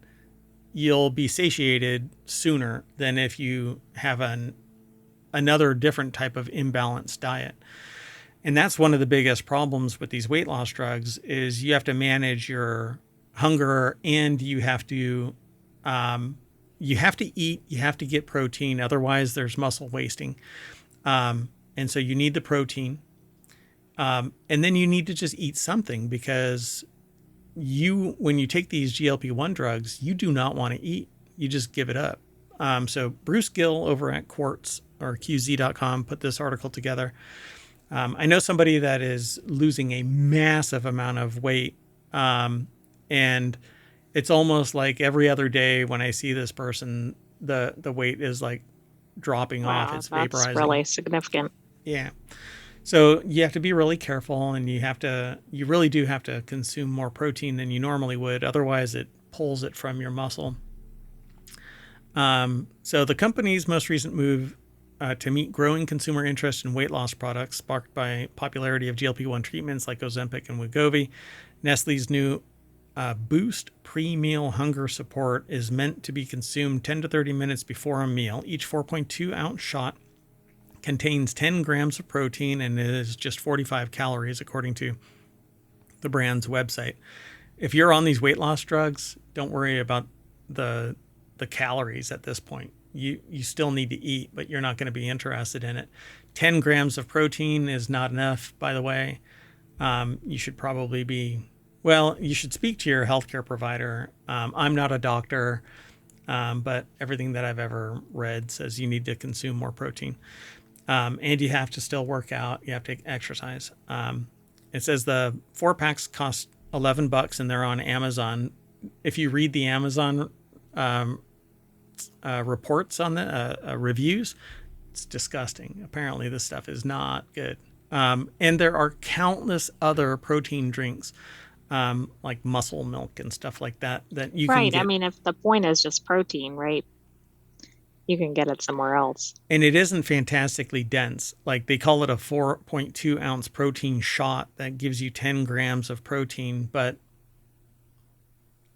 you'll be satiated sooner than if you have another different type of imbalanced diet. And that's one of the biggest problems with these weight loss drugs is you have to manage your hunger and you have to eat, you have to get protein. Otherwise there's muscle wasting. And so you need the protein. And then you need to just eat something because when you take these GLP-1 drugs, you do not want to eat. You just give it up. So Bruce Gill over at Quartz or QZ.com put this article together. I know somebody that is losing a massive amount of weight. And it's almost like every other day when I see this person, the weight is like dropping off. It's vaporizing. That's really significant. Yeah. So you have to be really careful and you really do have to consume more protein than you normally would. Otherwise it pulls it from your muscle. So the company's most recent move to meet growing consumer interest in weight loss products sparked by popularity of GLP-1 treatments like Ozempic and Wegovy, Nestle's new Boost pre-meal hunger support is meant to be consumed 10 to 30 minutes before a meal. Each 4.2 ounce shot contains 10 grams of protein and is just 45 calories, according to the brand's website. If you're on these weight loss drugs, don't worry about the calories at this point. you still need to eat, but you're not going to be interested in it. 10 grams of protein is not enough, by the way. You should probably you should speak to your healthcare provider. I'm not a doctor, but everything that I've ever read says you need to consume more protein. And you have to still work out. You have to exercise. It says the 4-packs cost $11 and they're on Amazon. If you read the Amazon reports on the reviews, it's disgusting. Apparently this stuff is not good. And there are countless other protein drinks, like muscle milk and stuff like that you can get. I mean, if the point is just protein, right? You can get it somewhere else. And it isn't fantastically dense. Like they call it a 4.2 ounce protein shot that gives you 10 grams of protein, but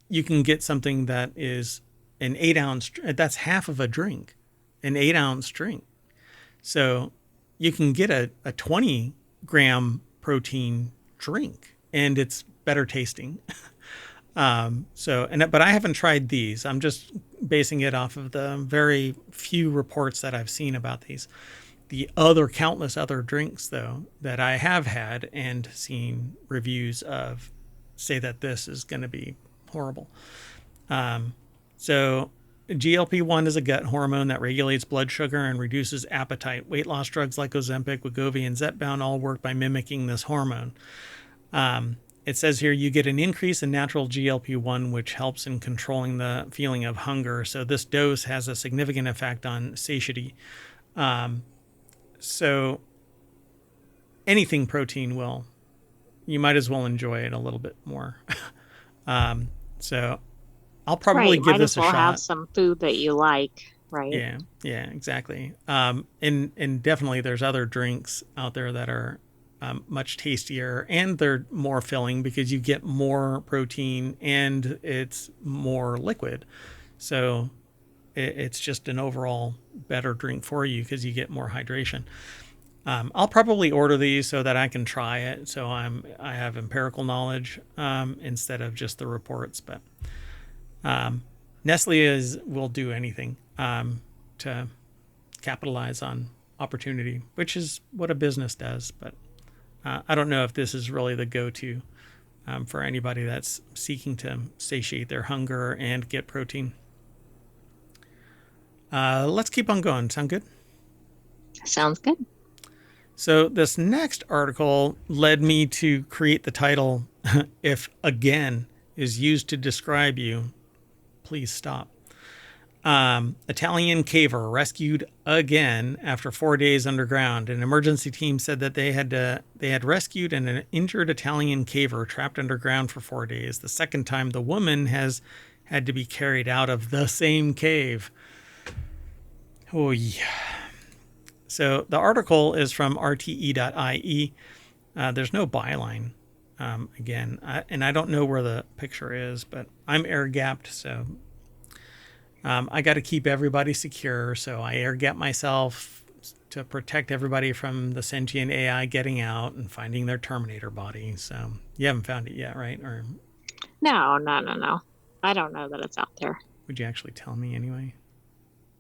you can get something that is an 8 ounce, that's half of a drink, an 8 ounce drink. So you can get a 20 gram protein drink and it's better tasting. But I haven't tried these. I'm just basing it off of the very few reports that I've seen about these. The countless other drinks, though, that I have had and seen reviews of say that this is going to be horrible. So GLP-1 is a gut hormone that regulates blood sugar and reduces appetite. Weight loss drugs like Ozempic, Wegovy, and Zepbound all work by mimicking this hormone. It says here you get an increase in natural GLP-1, which helps in controlling the feeling of hunger. So this dose has a significant effect on satiety. So anything protein you might as well enjoy it a little bit more. So I'll probably give this a shot. Have some food that you like, right? Yeah, exactly. And definitely there's other drinks out there that are much tastier and they're more filling because you get more protein and it's more liquid. So it's just an overall better drink for you because you get more hydration. I'll probably order these so that I can try it. So I have empirical knowledge instead of just the reports. But Nestle will do anything to capitalize on opportunity, which is what a business does. But I don't know if this is really the go-to for anybody that's seeking to satiate their hunger and get protein. Let's keep on going. Sound good? Sounds good. So this next article led me to create the title, "If Again is used to describe you, please stop." Italian caver rescued again after 4 days underground. An emergency team said that they had rescued an injured Italian caver trapped underground for 4 days. The second time the woman has had to be carried out of the same cave. Oh yeah. So the article is from rte.ie. There's no byline. Again, I don't know where the picture is, but I'm air gapped, so I got to keep everybody secure. So I air gap myself to protect everybody from the sentient AI getting out and finding their Terminator body. So you haven't found it yet, right? Or No. I don't know that it's out there. would you actually tell me anyway?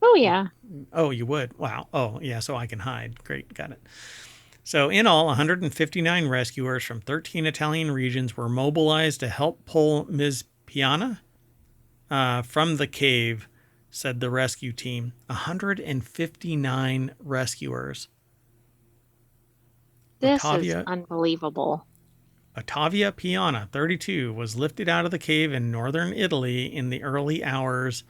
Oh, yeah. Oh, you would? Wow. Oh, yeah, so I can hide. Great, got it. So in all, 159 rescuers from 13 Italian regions were mobilized to help pull Ms. Piana from the cave, said the rescue team. 159 rescuers. This is unbelievable. Ottavia Piana, 32, was lifted out of the cave in northern Italy in the early hours.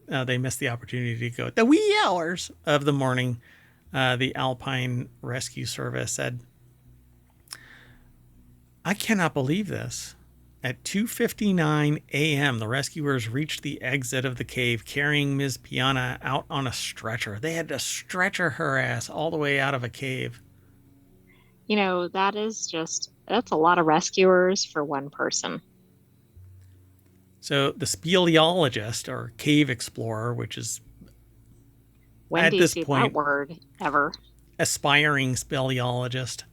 They missed the opportunity to go at the wee hours of the morning. The Alpine Rescue Service said, "I cannot believe this. At 2:59 a.m., the rescuers reached the exit of the cave, carrying Ms. Piana out on a stretcher. They had to stretcher her ass all the way out of a cave." You know, that's a lot of rescuers for one person. So the speleologist or cave explorer, which is when at do you this see point that word ever? Aspiring speleologist,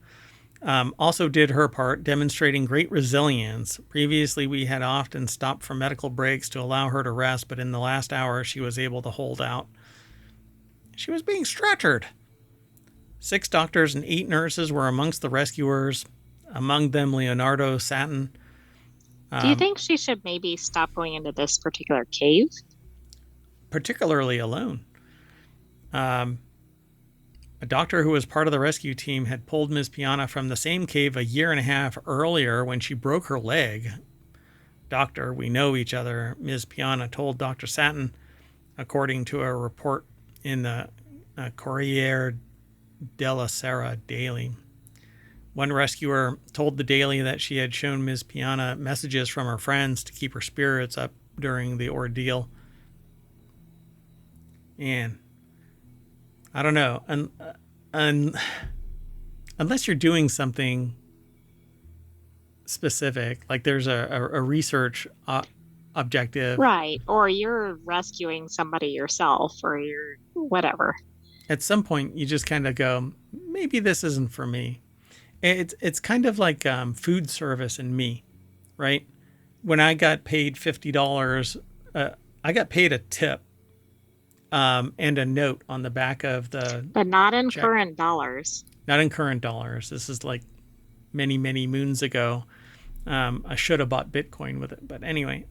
also did her part, demonstrating great resilience. Previously, we had often stopped for medical breaks to allow her to rest, but in the last hour, she was able to hold out. She was being stretchered. 6 doctors and 8 nurses were amongst the rescuers, among them Leonardo Satin. Do you think she should maybe stop going into this particular cave? Particularly alone. A doctor who was part of the rescue team had pulled Ms. Piana from the same cave a year and a half earlier when she broke her leg. Doctor, we know each other, Ms. Piana told Dr. Satin, according to a report in the Corriere della Sera Daily. One rescuer told the Daily that she had shown Ms. Piana messages from her friends to keep her spirits up during the ordeal. And I don't know. Unless you're doing something specific, like there's a research objective. Right. Or you're rescuing somebody yourself, or you're whatever. At some point, you just kind of go, maybe this isn't for me. It's kind of like food service and me, right? When I got paid $50, I got paid a tip and a note on the back of the But not in check. current dollars. Not in current dollars. This is like many, many moons ago. I should have bought Bitcoin with it. But anyway,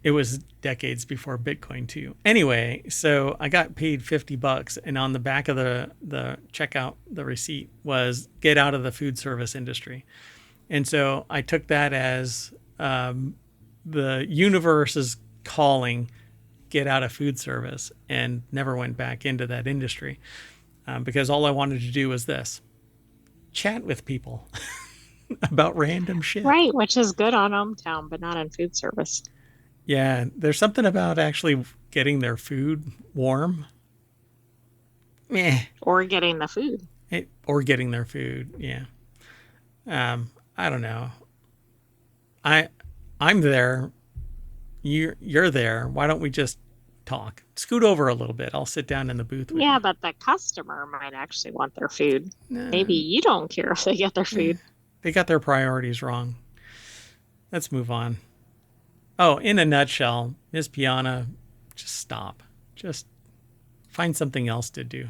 it was decades before Bitcoin too. Anyway, so I got paid $50, and on the back of the checkout, the receipt was "Get out of the food service industry," and so I took that as the universe is calling, "Get out of food service," and never went back into that industry because all I wanted to do was this: chat with people about random shit. Right, which is good on hometown, but not in food service. Yeah, there's something about actually getting their food warm. Or getting the food. Or getting their food, yeah. I don't know. I'm there. You're there. Why don't we just talk? Scoot over a little bit. I'll sit down in the booth with you. But the customer might actually want their food. Maybe you don't care if they get their food. They got their priorities wrong. Let's move on. Oh, in a nutshell, Ms. Piana, just stop. Just find something else to do.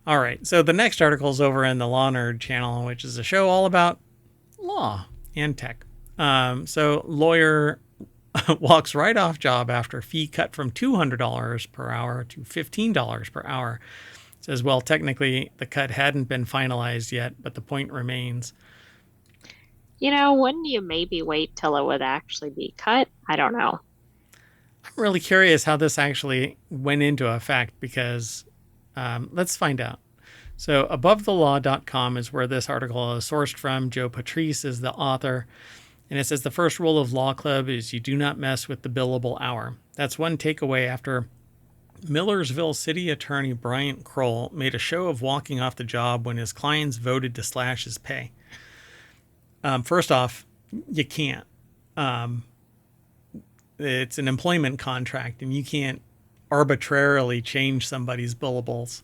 All right, so the next article is over in the Law Nerd channel, which is a show all about law and tech. So lawyer walks right off job after fee cut from $200 per hour to $15 per hour. Says, well, technically the cut hadn't been finalized yet, but the point remains. Wouldn't you maybe wait till it would actually be cut? I don't know. I'm really curious how this actually went into effect because let's find out. So abovethelaw.com is where this article is sourced from. Joe Patrice is the author. And it says the first rule of Law Club is you do not mess with the billable hour. That's one takeaway after Millersville City Attorney Bryant Kroll made a show of walking off the job when his clients voted to slash his pay. First off, you can't. It's an employment contract, and you can't arbitrarily change somebody's billables.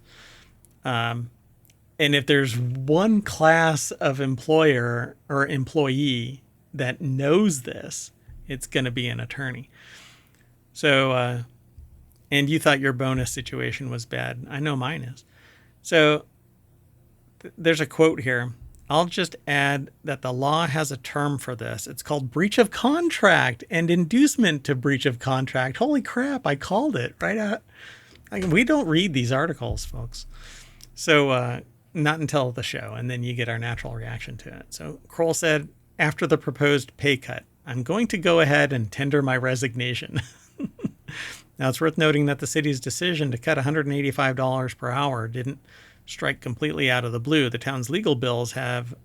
And if there's one class of employer or employee that knows this, it's going to be an attorney. So, and you thought your bonus situation was bad. I know mine is. So there's a quote here. I'll just add that the law has a term for this. It's called breach of contract and inducement to breach of contract. Holy crap, I called it right out. We don't read these articles, folks. So not until the show, and then you get our natural reaction to it. So Kroll said, after the proposed pay cut, I'm going to go ahead and tender my resignation. Now, it's worth noting that the city's decision to cut $185 per hour didn't strike completely out of the blue. The town's legal bills had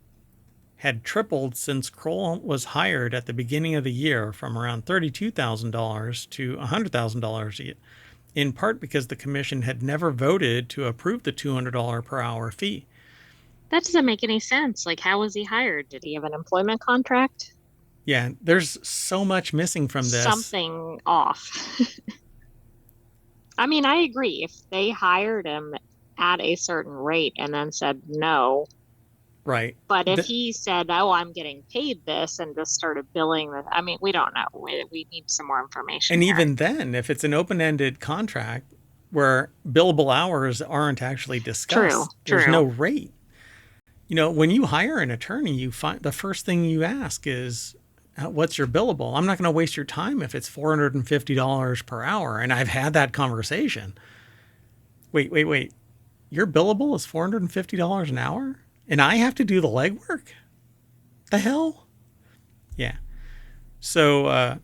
tripled since Kroll was hired at the beginning of the year, from around $32,000 to $100,000, in part because the commission had never voted to approve the $200 per hour fee. That doesn't make any sense. Like, how was he hired? Did he have an employment contract? Yeah, there's so much missing from this. Something off. I mean, I agree. If they hired him at a certain rate and then said no. Right. But if he said, "Oh, I'm getting paid this," and just started billing that, I mean, we don't know. We need some more information And here. even then, if it's an open-ended contract where billable hours aren't actually True, discussed, there's no true. rate. When you hire an attorney, you find the first thing you ask is, what's your billable? I'm not going to waste your time if it's $450 per hour. And I've had that conversation. Wait. Your billable is $450 an hour? And I have to do the legwork? The hell? Yeah. So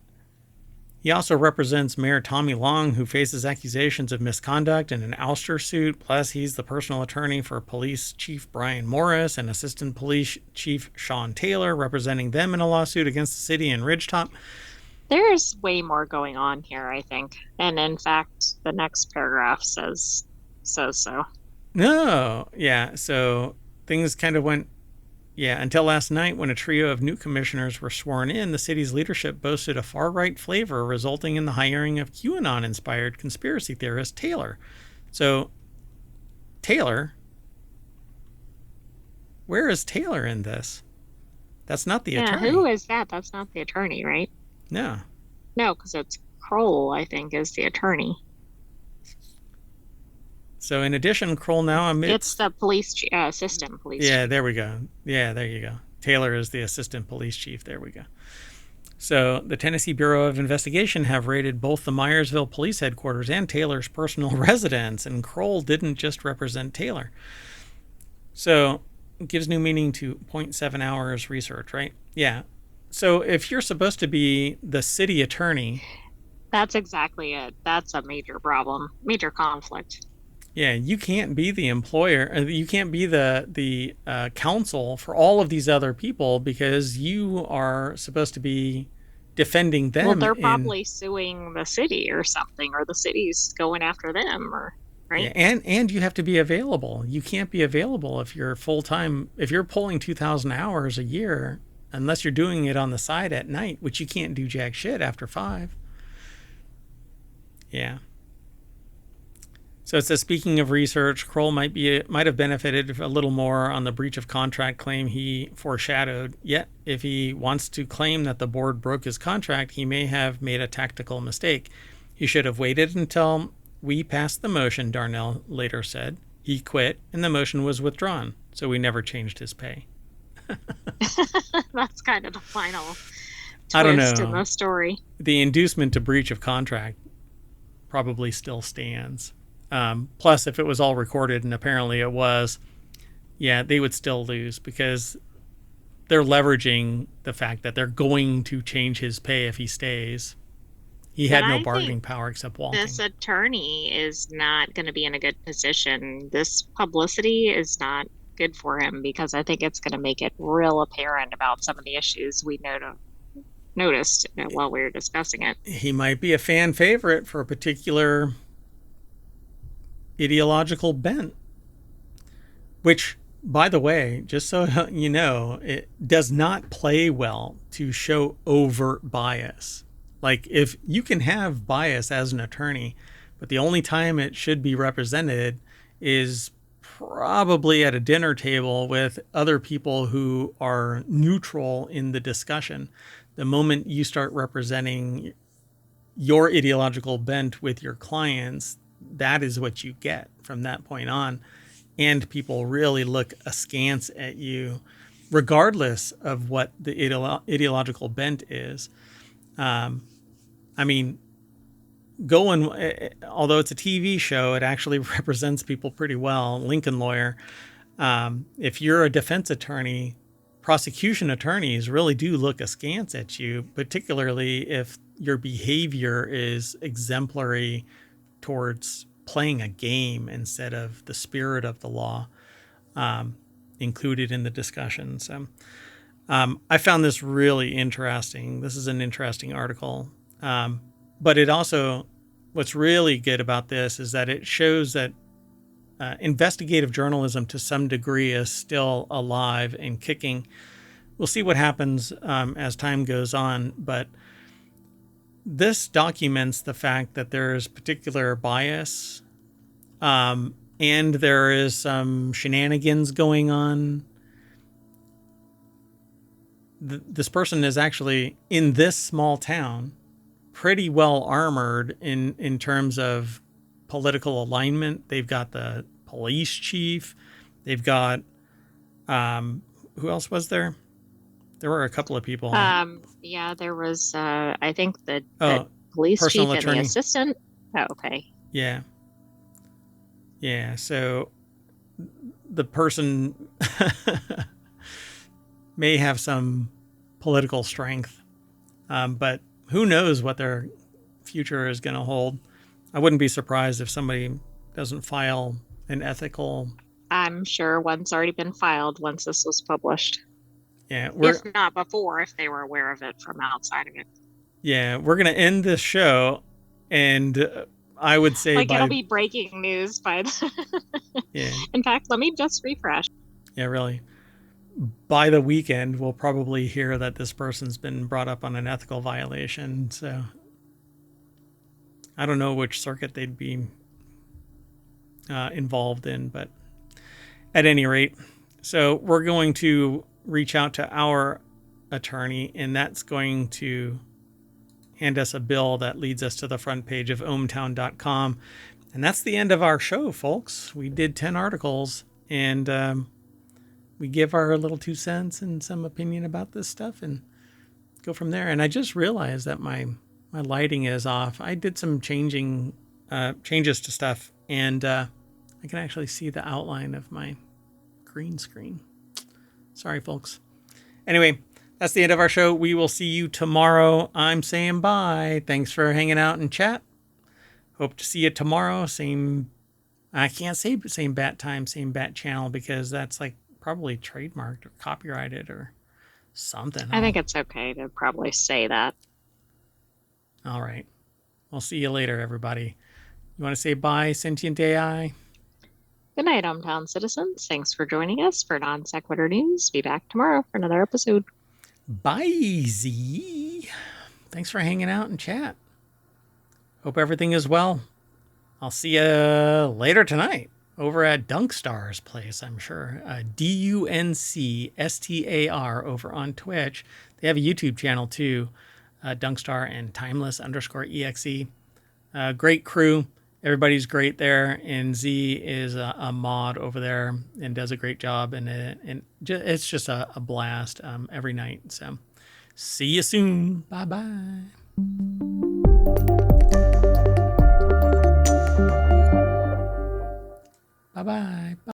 he also represents Mayor Tommy Long, who faces accusations of misconduct in an ouster suit. Plus, he's the personal attorney for Police Chief Brian Morris and Assistant Police Chief Sean Taylor, representing them in a lawsuit against the city in Ridgetop. There's way more going on here, I think. And in fact, the next paragraph says so. No, yeah. So things kind of went, until last night when a trio of new commissioners were sworn in, the city's leadership boasted a far-right flavor, resulting in the hiring of QAnon-inspired conspiracy theorist Taylor. So, Taylor, where is Taylor in this? That's not the attorney. Who is that? That's not the attorney, right? No. No, because it's Kroll, I think, is the attorney. So in addition, Kroll now admits... It's the assistant police chief. chief. There we go. Yeah, there you go. Taylor is the assistant police chief. There we go. So the Tennessee Bureau of Investigation have raided both the Myersville police headquarters and Taylor's personal residence, and Kroll didn't just represent Taylor. So it gives new meaning to 0.7 hours research, right? Yeah. So if you're supposed to be the city attorney... That's exactly it. That's a major problem, major conflict. Yeah, you can't be the employer. You can't be the counsel for all of these other people because you are supposed to be defending them. Well, they're probably suing the city or something, or the city's going after them, or right. Yeah, and you have to be available. You can't be available if you're full-time. If you're pulling 2,000 hours a year, unless you're doing it on the side at night, which you can't do jack shit after 5. Yeah. So it says, speaking of research, Kroll might have benefited a little more on the breach of contract claim he foreshadowed. Yet, if he wants to claim that the board broke his contract, he may have made a tactical mistake. He should have waited until we passed the motion, Darnell later said. He quit, and the motion was withdrawn, so we never changed his pay. That's kind of the final I don't twist know. in the story. The inducement to breach of contract probably still stands. Plus, if it was all recorded, and apparently it was, they would still lose because they're leveraging the fact that they're going to change his pay if he stays. He had no bargaining power except walking. This attorney is not going to be in a good position. This publicity is not good for him because I think it's going to make it real apparent about some of the issues we noticed while we were discussing it. He might be a fan favorite for a particular ideological bent, which, by the way, just so you know, it does not play well to show overt bias. Like, if you can have bias as an attorney, but the only time it should be represented is probably at a dinner table with other people who are neutral in the discussion. The moment you start representing your ideological bent with your clients, that is what you get from that point on. And people really look askance at you, regardless of what the ideological bent is. I mean, although it's a TV show, it actually represents people pretty well. Lincoln Lawyer. If you're a defense attorney, prosecution attorneys really do look askance at you, particularly if your behavior is exemplary towards playing a game instead of the spirit of the law included in the discussion. So I found this really interesting. This is an interesting article. But it also, what's really good about this is that it shows that investigative journalism to some degree is still alive and kicking. We'll see what happens as time goes on, but this documents the fact that there's particular bias and there is some shenanigans going on. This person is actually in this small town, pretty well armored in terms of political alignment. They've got the police chief. They've got who else was there? There were a couple of people. Yeah, there was I think the Oh, police chief personal and the attorney. assistant. Oh, okay. Yeah. Yeah. So the person may have some political strength, but who knows what their future is going to hold. I wouldn't be surprised if somebody doesn't file an ethical. I'm sure one's already been filed once this was published. Yeah, If not before, if they were aware of it from outside of it. Yeah, we're going to end this show, and I would say like it'll be breaking news by the... Yeah. In fact, let me just refresh. Yeah, really. By the weekend, we'll probably hear that this person's been brought up on an ethical violation. So I don't know which circuit they'd be involved in, but at any rate, so we're going to reach out to our attorney, and that's going to hand us a bill that leads us to the front page of ohmtown.com. And that's the end of our show, folks. We did 10 articles, and we give our little 2 cents and some opinion about this stuff and go from there. And I just realized that my lighting is off. I did some changes to stuff, and I can actually see the outline of my green screen. Sorry, folks. Anyway, that's the end of our show. We will see you tomorrow. I'm saying bye. Thanks for hanging out and chat. Hope to see you tomorrow. I can't say same bat time, same bat channel, because that's like probably trademarked or copyrighted or something. I think it's okay to probably say that. All right. We'll see you later, everybody. You want to say bye, sentient AI? Good night, Hometown citizens. Thanks for joining us for Non Sequitur News. Be back tomorrow for another episode. Bye, Z. Thanks for hanging out and chat. Hope everything is well. I'll see you later tonight over at Dunkstar's place, I'm sure. DUNCSTAR over on Twitch. They have a YouTube channel too, Dunkstar and Timeless_EXE. Great crew. Everybody's great there, and Z is a mod over there and does a great job, and it's just a blast every night. So see you soon. Bye-bye. Bye-bye.